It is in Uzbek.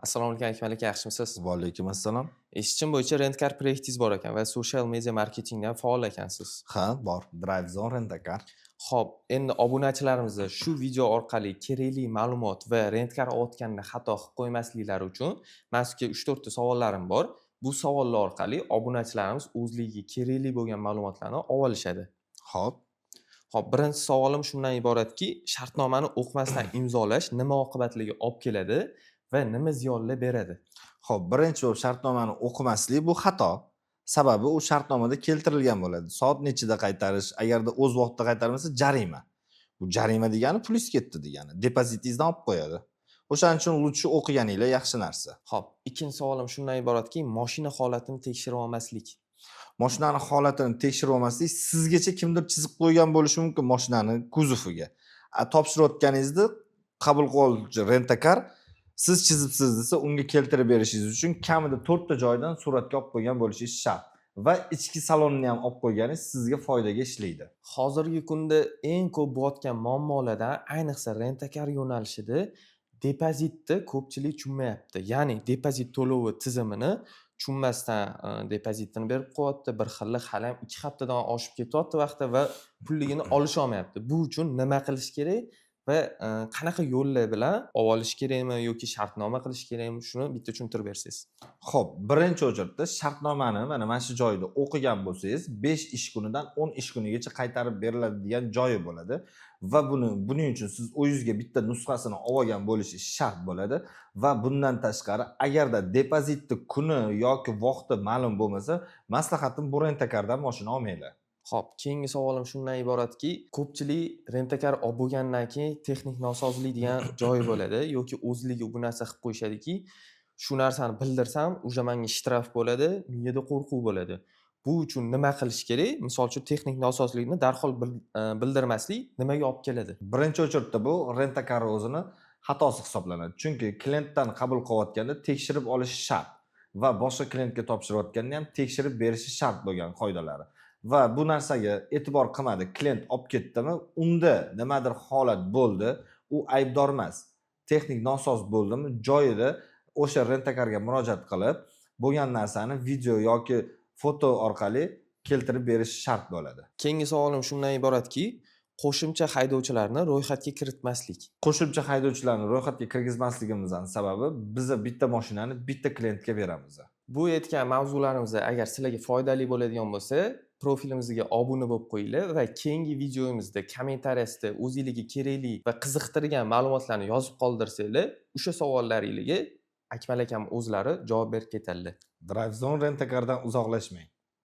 Assalomu alaykum Akmal aka, yaxshimisiz? Va alaykum assalom. Eshitishim bo'yicha Rent-A-Car proyektingiz bor ekan va social media marketingda ham faol ekansiz. Ha, bor. DriveZone Rent-A-Car. Xo'p, endi obunachilarimizni shu video orqali kerakli ma'lumot va Rent-Car olayotganda xato qilib qo'ymasliklari uchun men sizga 3-4 ta savollarim bor. Bu savollar orqali obunachilarimiz o'zligiga kerakli bo'lgan ma'lumotlarni olishadi. Xo'p. Xo'p, birinchi savolim shundan iboratki, shartnomani o'qimasdan imzolash nima oqibatlarga olib keladi va nima ziyonlar beradi? Xo'p, birinchi bo'lib shartnomani o'qimaslik bu xato. Sababi u shartnomada keltirilgan bo'ladi. Soat nechida qaytarish, agarda o'z vaqtida qaytarmasa jarima. Bu jarima degani plyus ketdi degani. Depozitingizdan olib qo'yadi. O'shaning uchun lutchi o'qiganinglar yaxshi narsa. Xo'p, ikkinchi savolim shundan iboratki, mashina holatini tekshirib olmaslik. Mashinani holatini tekshirib olmaslik sizgacha kimdir chizib qo'ygan bo'lishi mumkin mashinani kuzoviga. Topshirayotganingizda qabul qiluvchi Rent-A-Car siz chizibsiz desa unga keltirib berishingiz uchun kamida 4 ta joydan suratga olib qo'ygan bo'lishingiz shart va ichki salonni ham olib qo'yganingiz sizga foydaga ishlaydi. Hozirgi kunda eng ko'p bo'layotgan muammolardan ayniqsa Rent-A-Car yo'nalishida depozitni ko'pchilik tushunmayapti. Ya'ni depozit to'lovi tizimini tushunmasdan depozitini berib qo'yapti. Bir xilli hali ham 2 haftadan oshib ketyapti vaqti va pulligini olisha olmayapti. Bu uchun nima qilish kerak va qanaqa yo'llar bilan olish kerakmi yoki shartnoma qilish kerakmi, shuni bitta tushuntirib bersangiz. Xo'p, birinchi o'chirda shartnomani mana shu joyda o'qigan bo'lsangiz, 5 ish kunidan 10 ish kunigacha qaytarib beriladi degan joyi bo'ladi va buning uchun siz o'zingizga bitta nusxasini olgan bo'lishingiz shart bo'ladi va bundan tashqari agarda depozitni kuni yoki vaqti ma'lum bo'lmasa, maslahatim bu Rent-A-Cardan mashina olmanglar. Xo'p, keyingi savolim shundan iboratki, ko'pchilik Rent-A-Car olib bo'lgandan keyin texnik nosozlik degan joyi bo'ladi yoki o'zligi bu narsa qilib qo'yishadiki, shu narsani bildirsam, o'sha menga shtraf bo'ladi, miyada qo'rquv bo'ladi. Bu uchun nima qilish kerak? Misol uchun texnik nosozlikni darhol bildirmaslik nimaga olib keladi? Birinchi o'chirda bu Rent-A-Car o'zini xatosi hisoblanadi. Chunki klientdan qabul qilayotganda tekshirib olish shart va boshqa klientga topshirayotganda ham tekshirib berishi shart bo'lgan qoidalari. Va bu narsaga e'tibor qilmadi, klient olib ketdimi, unda nimadir holat bo'ldi, u aybdor emas. Texnik nosoz bo'ldimi, joyida o'sha Rent-A-Carga murojaat qilib, bo'lgan narsani video yoki foto orqali keltirib berish shart bo'ladi. Keyingi savolim shundan iboratki, qo'shimcha haydovchilarni ro'yxatga kiritmaslik. Qo'shimcha haydovchilarni ro'yxatga kirgizmasligimizdan sababi biz bitta mashinani bitta klientga beramiz. Bu aytgan mavzularimiz agar sizlarga foydali bo'ladigan bo'lsa, profilimizga obuna bo'lib qo'yinglar va keyingi videomizda kommentariyasida o'zingizga kerakli va qiziqtirgan ma'lumotlarni yozib qoldirsanglar, o'sha savollaringizga Akmal akam o'zlari javob berib ketadilar. DriveZone Rent-A-Cardan uzoqlashmang.